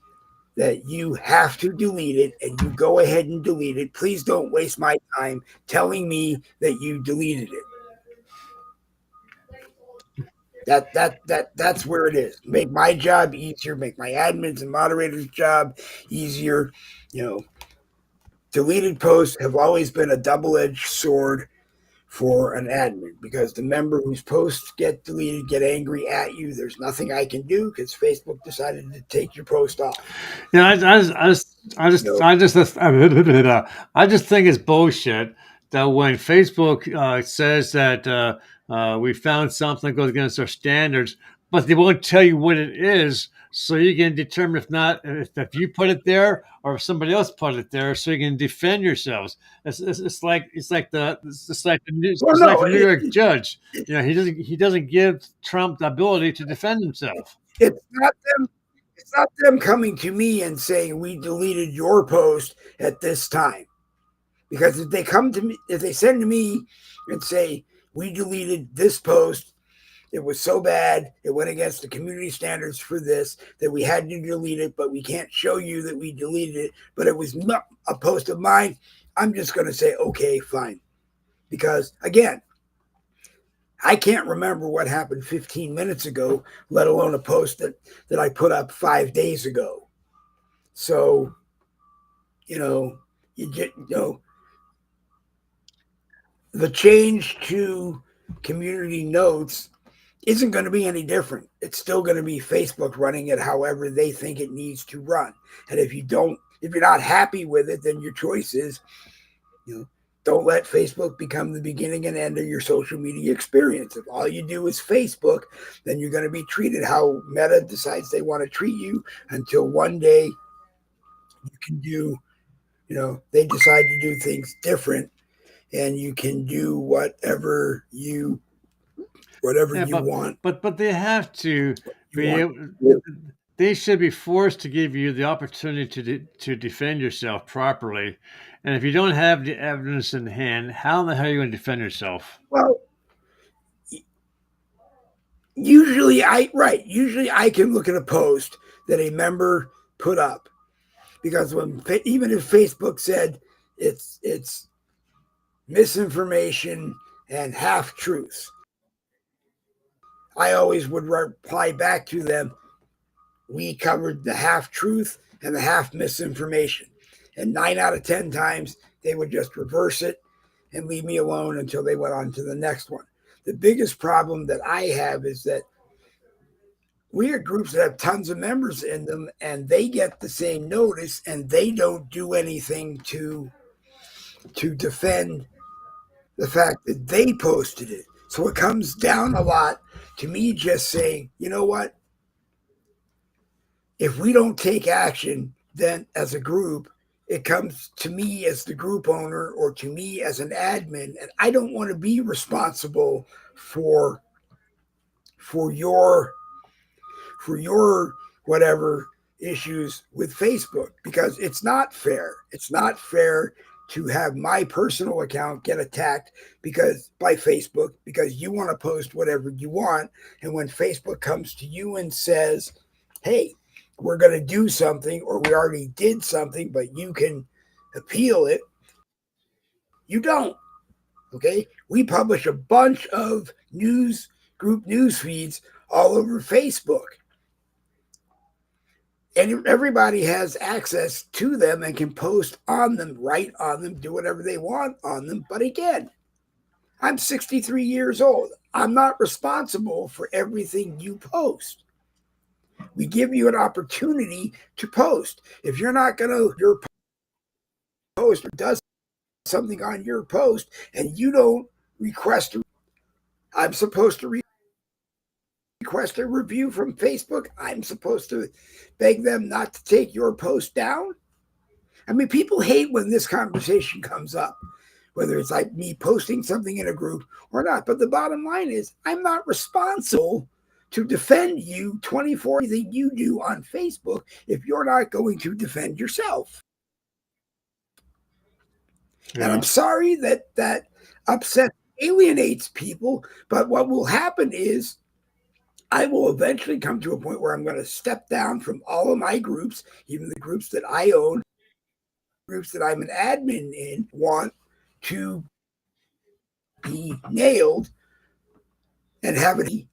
that you have to delete it, and you go ahead and delete it. Please don't waste my time telling me that you deleted it. That's where it is. Make my job easier, make my admins and moderators' job easier. You know, deleted posts have always been a double-edged sword for an admin because the member whose posts get deleted get angry at you. There's nothing I can do because Facebook decided to take your post off. Yeah, I just think it's bullshit that when Facebook says that we found something that goes against our standards, but they won't tell you what it is, so you can determine if you put it there or if somebody else put it there, so you can defend yourselves. Well, It's like no, the New York judge. You know, he doesn't give Trump the ability to defend himself. it's not them. It's not them coming to me and saying we deleted your post at this time. Because if they come to me, if they send to me and say we deleted this post, it was so bad, it went against the community standards for this that we had to delete it, but we can't show you that we deleted it. But it was not a post of mine. I'm just going to say okay, fine, because again, I can't remember what happened 15 minutes ago, let alone a post that I put up 5 days ago. So, you know, the change to community notes isn't going to be any different. It's still going to be Facebook running it however they think it needs to run. And if you're not happy with it, then your choice is, you know, don't let Facebook become the beginning and end of your social media experience. If all you do is Facebook, then you're going to be treated how Meta decides they want to treat you until one day you can do, they decide to do things different and you can do whatever Yeah, you but want. but they have to You be want. able. They should be forced to give you the opportunity to defend yourself properly. And if you don't have the evidence in hand, how in the hell are you going to defend yourself? Well, usually I can look at a post that a member put up because even if Facebook said it's misinformation and half truths, I always would reply back to them, we covered the half truth and the half misinformation. And 9 out of 10 times, they would just reverse it and leave me alone until they went on to the next one. The biggest problem that I have is that we are groups that have tons of members in them and they get the same notice and they don't do anything to defend the fact that they posted it. So it comes down a lot to me just saying, you know what? If we don't take action, then as a group, it comes to me as the group owner or to me as an admin, and I don't want to be responsible for your for your whatever issues with Facebook, because it's not fair. It's not fair to have my personal account get attacked because by Facebook because you want to post whatever you want, and when Facebook comes to you and says, "Hey, we're going to do something," or "We already did something, but you can appeal it," you don't. Okay, we publish a bunch of group news feeds all over Facebook, and everybody has access to them and can post on them, write on them, do whatever they want on them. But again, I'm 63 years old. I'm not responsible for everything you post. We give you an opportunity to post. If you're not going to, your post or does something on your post and you don't request, I'm supposed to request a review from Facebook. I'm supposed to beg them not to take your post down. I mean, people hate when this conversation comes up, whether it's like me posting something in a group or not. But the bottom line is, I'm not responsible to defend you 24 anything you do on Facebook if you're not going to defend yourself. Yeah. And I'm sorry that upsets, alienates people, but what will happen is I will eventually come to a point where I'm going to step down from all of my groups, even the groups that I own, groups that I'm an admin in, want to be nailed and have it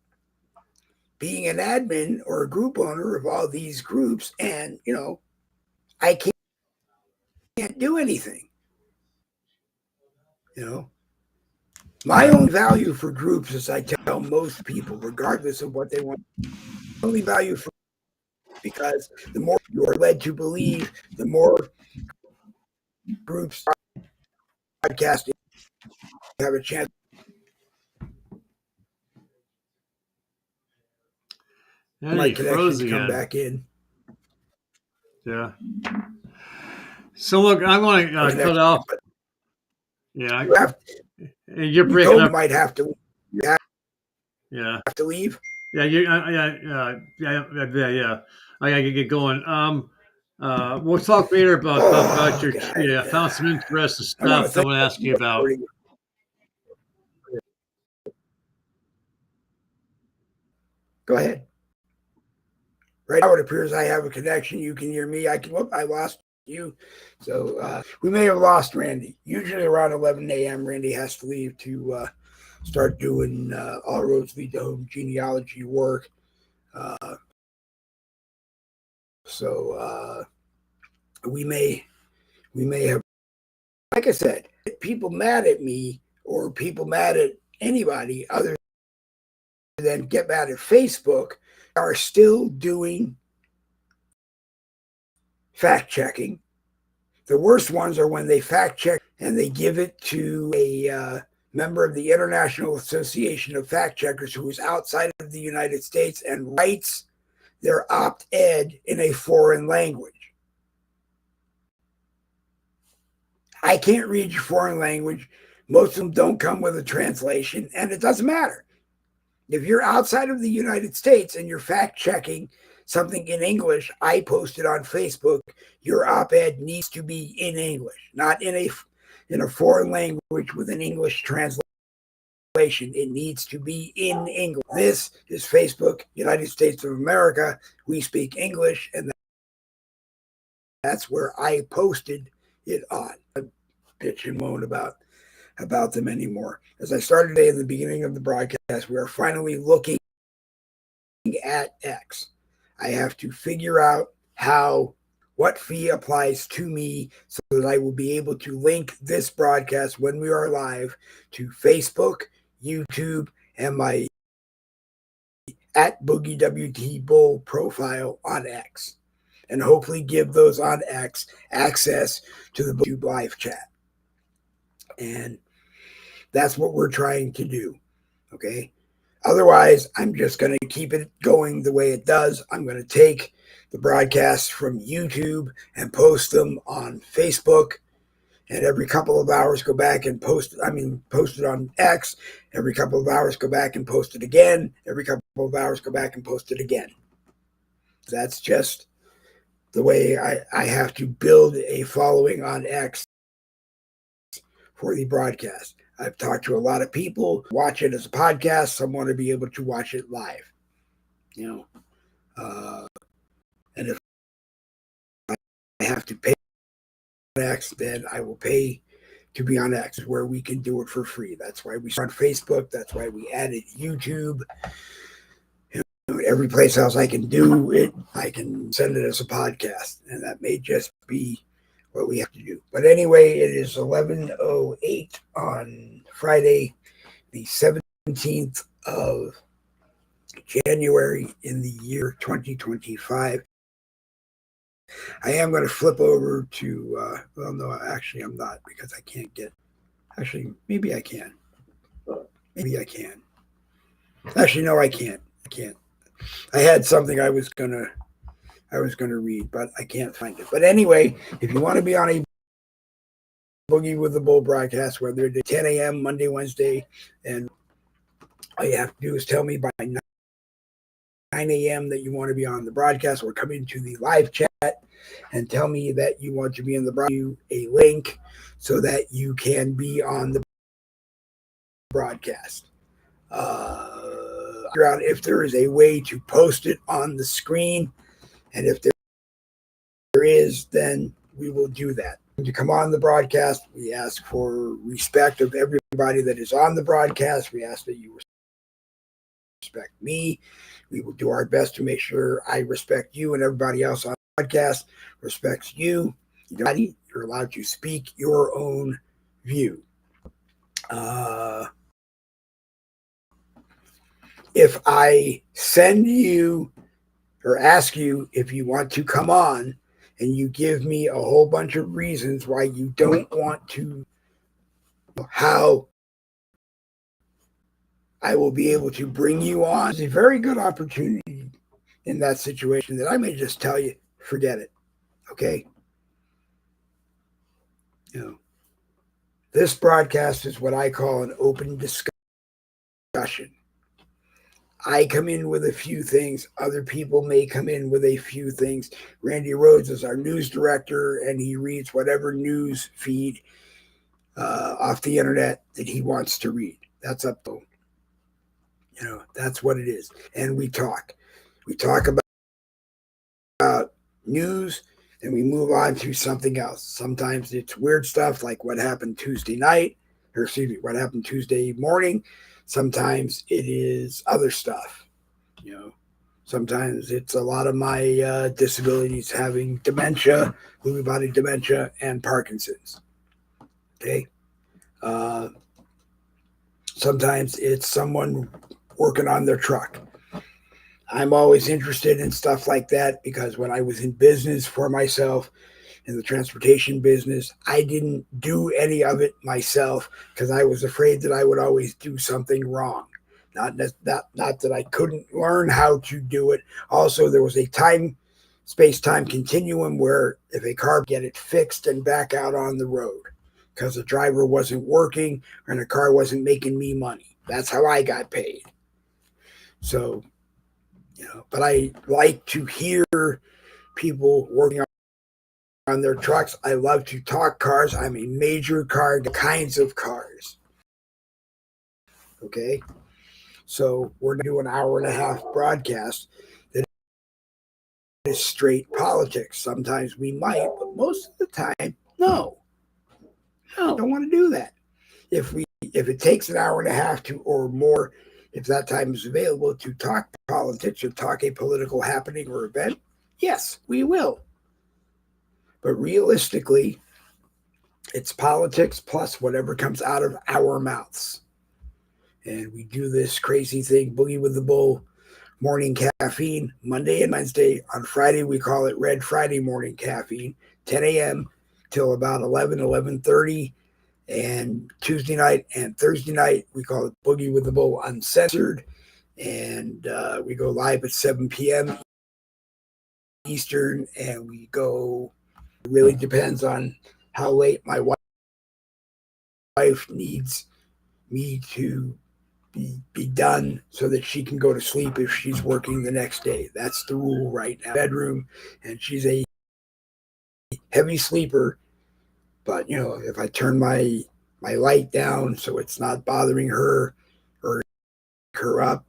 being an admin or a group owner of all these groups. And, I can't do anything. My only value for groups, as I tell most people, regardless of what they want, only value for, because the more you are led to believe, the more groups podcasting have a chance. My connections come back in. Yeah. So look, I want to cut off. Yeah. You're breaking up. You might have to. Yeah. Have to leave. Yeah. Yeah. I gotta get going. We'll talk later about your. God. Yeah. I found some interesting stuff I want to ask you about. Go ahead. Right now, it appears I have a connection. You can hear me. I lost you. So we may have lost Randy. Usually around 11 a.m., Randy has to leave to start doing All Roads Lead to Home genealogy work. So we may have, like I said, people mad at me or people mad at anybody other than get mad at Facebook are still doing fact checking. The worst ones are when they fact check and they give it to a member of the International Association of Fact Checkers who is outside of the United States and writes their op-ed in a foreign language. I can't read your foreign language. Most of them don't come with a translation, and it doesn't matter. If you're outside of the United States and you're fact checking something in English, I posted on Facebook, your op-ed needs to be in English, not in a foreign language with an English translation. It needs to be in English. This is Facebook, United States of America. We speak English, and that's where I posted it on. I bitch and moan about them anymore. As I started today in the beginning of the broadcast, we are finally looking at X. I have to figure out what fee applies to me so that I will be able to link this broadcast when we are live to Facebook, YouTube, and my @BoogieWTBull profile on X, and hopefully give those on X access to the YouTube live chat. And that's what we're trying to do. Okay. Otherwise, I'm just going to keep it going the way it does. I'm going to take the broadcasts from YouTube and post them on Facebook, and every couple of hours go back and post it on X. Every couple of hours go back and post it again. Every couple of hours go back and post it again. That's just the way I have to build a following on X for the broadcast. I've talked to a lot of people, watch it as a podcast. Some want to be able to watch it live, you know. And if I have to pay on X, then I will pay to be on X, where we can do it for free. That's why we started Facebook. That's why we added YouTube. Every place else I can do it, I can send it as a podcast, and that may just be what we have to do. But anyway, it is 11:08 on Friday, the 17th of January in the year 2025. I am going to flip over to, well, no, actually I'm not, because I can't get, actually, maybe I can. Maybe I can. Actually, no, I can't. I had something I was gonna read, but I can't find it. But anyway, if you want to be on a Boogie with the Bull broadcast, whether it's 10 a.m. Monday, Wednesday, and all you have to do is tell me by 9 a.m. that you want to be on the broadcast, or come into the live chat and tell me that you want to be in the broadcast, a link so that you can be on the broadcast. Figure out if there is a way to post it on the screen, and if there is, then we will do that. To come on the broadcast, we ask for respect of everybody that is on the broadcast. We ask that you respect me. We will do our best to make sure I respect you, and everybody else on the broadcast respects you. You're allowed to speak your own view. If I send you or ask you if you want to come on, and you give me a whole bunch of reasons why you don't want to, how I will be able to bring you on. It's a very good opportunity in that situation that I may just tell you, forget it. Okay? This broadcast is what I call an open discussion. I come in with a few things. Other people may come in with a few things. Randy Rhodes is our news director, and he reads whatever news feed off the internet that he wants to read. That's up to him. That's what it is. And we talk. We talk about news, and we move on to something else. Sometimes it's weird stuff like what happened Tuesday night, or excuse me, what happened Tuesday morning. Sometimes it is other stuff. Sometimes it's a lot of my disabilities, having dementia, Lewy body dementia, and Parkinson's. Okay. Sometimes it's someone working on their truck. I'm always interested in stuff like that, because when I was in business for myself, in the transportation business, I didn't do any of it myself because I was afraid that I would always do something wrong. Not that I couldn't learn how to do it. Also, there was a space-time continuum where if a car get it fixed and back out on the road because the driver wasn't working and the car wasn't making me money. That's how I got paid. So, but I like to hear people working on their trucks. I love to talk cars. I'm a major car kinds of cars. Okay. So we're going to do an hour and a half broadcast that is straight politics. Sometimes we might, but most of the time, no, don't want to do that. If it takes an hour and a half to or more, if that time is available to talk politics or talk a political happening or event, yes, we will. But realistically, it's politics plus whatever comes out of our mouths. And we do this crazy thing, Boogie with the Bull Morning Caffeine, Monday and Wednesday. On Friday, we call it RED Friday Morning Caffeine, 10 a.m. till about 11:30. And Tuesday night and Thursday night, we call it Boogie with the Bull Uncensored. And we go live at 7 p.m. Eastern. And we go, it really depends on how late my wife needs me to be done so that she can go to sleep if she's working the next day. That's the rule right now. Bedroom, and she's a heavy sleeper. But if I turn my light down so it's not bothering her or her up,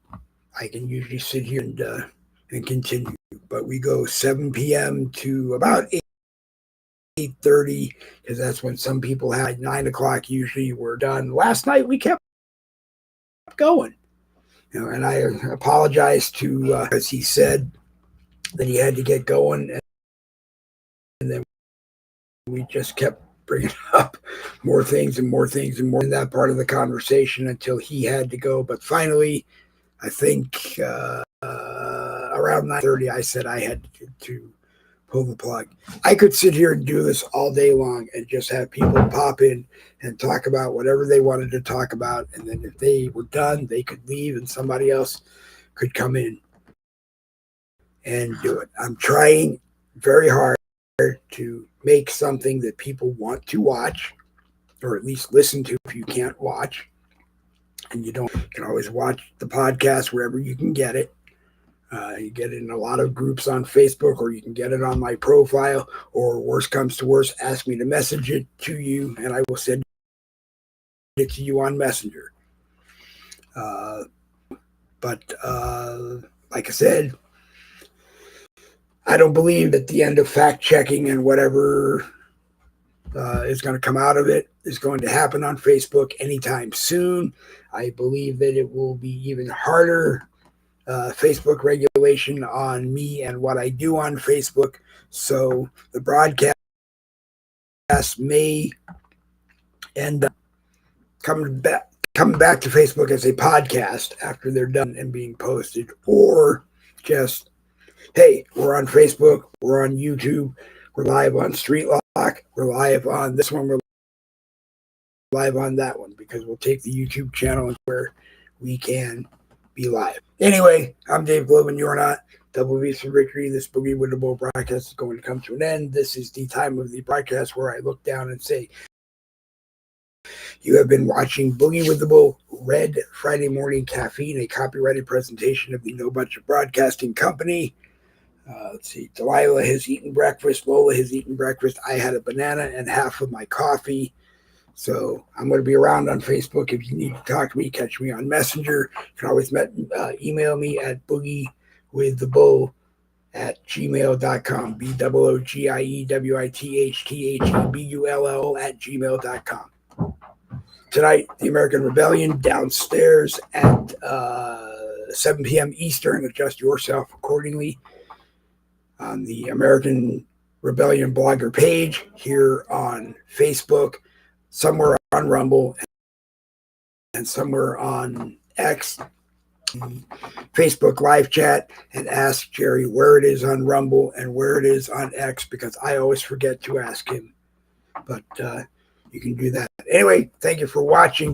I can usually sit here and continue. But we go 7 p.m. to about 8:30 because that's when some people have 9 o'clock. Usually we're done. Last night we kept going, and I apologized to because he said that he had to get going, and then we just kept bringing up more things and more things and more in that part of the conversation until he had to go. But finally, I think around 9:30, I said I had to pull the plug. I could sit here and do this all day long and just have people pop in and talk about whatever they wanted to talk about. And then if they were done, they could leave and somebody else could come in and do it. I'm trying very hard to make something that people want to watch, or at least listen to if you can't watch. And you can always watch the podcast wherever you can get it. You get it in a lot of groups on Facebook, or you can get it on my profile, or worst comes to worst, ask me to message it to you, and I will send it to you on Messenger. But like I said, I don't believe that the end of fact checking and whatever is going to come out of it is going to happen on Facebook anytime soon. I believe that it will be even harder Facebook regulation on me and what I do on Facebook. So the broadcast may end up coming back to Facebook as a podcast after they're done and being posted, or just, hey, we're on Facebook, we're on YouTube, we're live on Street Lock, we're live on this one, we're live on that one, because we'll take the YouTube channel where we can be live. Anyway, I'm Dave Glovin, you're not. Double V's for victory. This Boogie with the Bull broadcast is going to come to an end. This is the time of the broadcast where I look down and say, you have been watching Boogie with the Bull, Red Friday Morning Caffeine, a copyrighted presentation of the No Budget Broadcasting Company. Let's see. Delilah has eaten breakfast. Lola has eaten breakfast. I had a banana and half of my coffee. So I'm going to be around on Facebook. If you need to talk to me, catch me on Messenger. You can always email me at boogiewiththebull@gmail.com. BOOGIEWITHTHEBULL@gmail.com. Tonight, the American Rebellion downstairs at 7 p.m. Eastern. Adjust yourself accordingly on the American Rebellion blogger page here on Facebook, somewhere on Rumble, and somewhere on X, Facebook live chat, and ask Jerry where it is on Rumble and where it is on X, because I always forget to ask him. But you can do that. Anyway, thank you for watching.